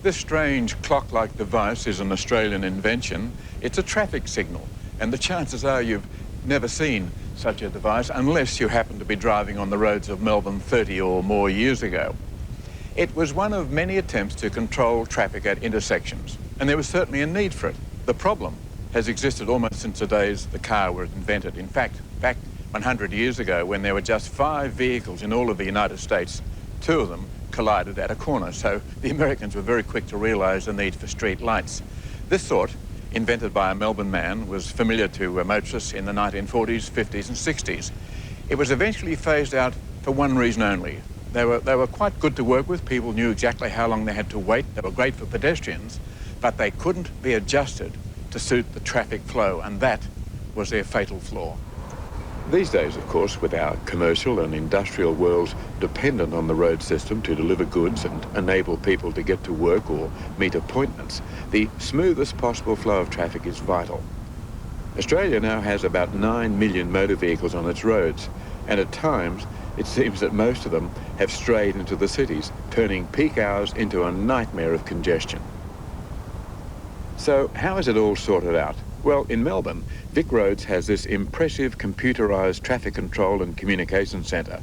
This strange clock-like device is an Australian invention. It's a traffic signal, and the chances are you've never seen such a device unless you happen to be driving on the roads of Melbourne 30 or more years ago. It was one of many attempts to control traffic at intersections, and there was certainly a need for it. The problem has existed almost since the days the car was invented. In fact, back 100 years ago, when there were just 5 vehicles in all of the United States, 2 of them collided at a corner, so the Americans were very quick to realise the need for street lights. This thought, invented by a Melbourne man, was familiar to motorists in the 1940s, 50s and 60s. It was eventually phased out for one reason only. They were quite good to work with. People knew exactly how long they had to wait. They were great for pedestrians, but they couldn't be adjusted to suit the traffic flow, and that was their fatal flaw. These days, of course, with our commercial and industrial worlds dependent on the road system to deliver goods and enable people to get to work or meet appointments, the smoothest possible flow of traffic is vital. Australia now has about 9 million motor vehicles on its roads, and at times it seems that most of them have strayed into the cities, turning peak hours into a nightmare of congestion. So how is it all sorted out? Well, in Melbourne, VicRoads has this impressive computerised traffic control and communication centre.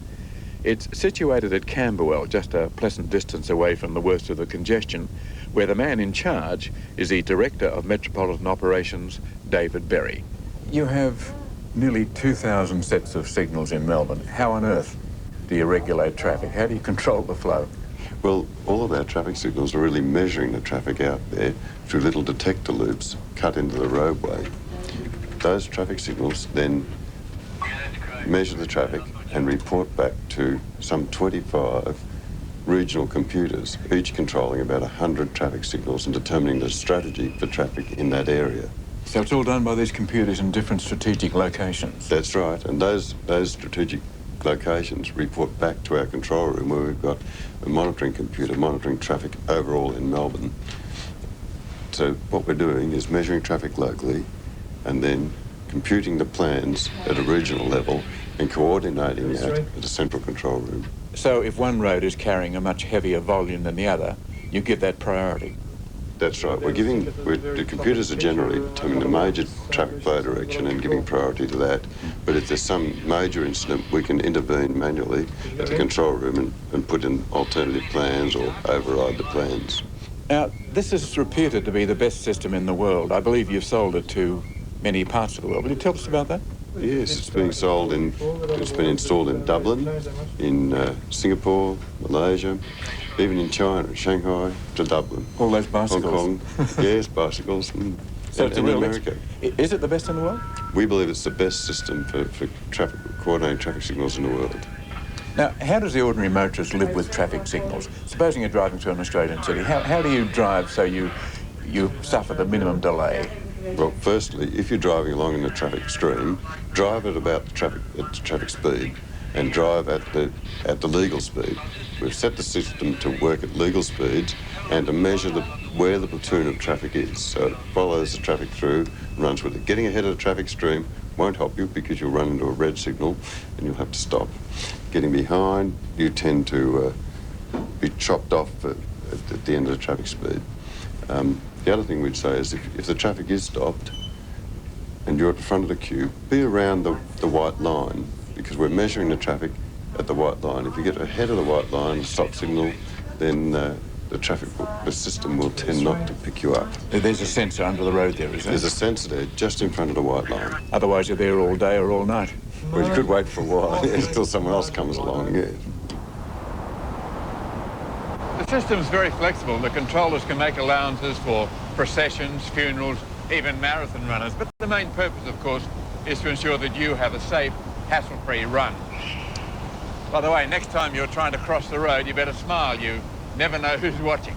It's situated at Camberwell, just a pleasant distance away from the worst of the congestion, where the man in charge is the Director of Metropolitan Operations, David Berry. You have nearly 2,000 sets of signals in Melbourne. How on earth do you regulate traffic? How do you control the flow? Well, all of our traffic signals are really measuring the traffic out there through little detector loops cut into the roadway. Those traffic signals then measure the traffic and report back to some 25 regional computers, each controlling about 100 traffic signals and determining the strategy for traffic in that area. So it's all done by these computers in different strategic locations? That's right, and those strategic locations report back to our control room, where we've got a monitoring computer monitoring traffic overall in Melbourne. So what we're doing is measuring traffic locally and then computing the plans at a regional level and coordinating that at a central control room. So if one road is carrying a much heavier volume than the other, you give that priority? That's right. The computers are generally determining the major traffic flow direction and giving priority to that. But if there's some major incident, we can intervene manually at the control room and put in alternative plans or override the plans. Now, this is reputed to be the best system in the world. I believe you've sold it to many parts of the world. Will you tell us about that? Yes, it's been installed in Dublin, in Singapore, Malaysia, even in China, Shanghai to Dublin. All those bicycles. Hong Kong, yes, bicycles. So it's a real America. Is it the best in the world? We believe it's the best system for coordinating traffic signals in the world. Now, how does the ordinary motorist live with traffic signals? Supposing you're driving through an Australian city, how do you drive so you suffer the minimum delay? Well, firstly, if you're driving along in the traffic stream, drive at about the traffic speed and drive at the legal speed. We've set the system to work at legal speeds and to measure where the platoon of traffic is. So it follows the traffic through and runs with it. Getting ahead of the traffic stream won't help you because you'll run into a red signal and you'll have to stop. Getting behind, you tend to be chopped off at the end of the traffic speed. The other thing we'd say is if the traffic is stopped and you're at the front of the queue, be around the white line, because we're measuring the traffic at the white line. If you get ahead of the white line, the stop signal, then the system will tend not to pick you up. There's a sensor under the road there, is there? There's a sensor there just in front of the white line. Otherwise you're there all day or all night. Well, you could wait for a while until someone else comes along, yeah. The system's very flexible. The controllers can make allowances for processions, funerals, even marathon runners. But the main purpose, of course, is to ensure that you have a safe, hassle-free run. By the way, next time you're trying to cross the road, you better smile. You never know who's watching.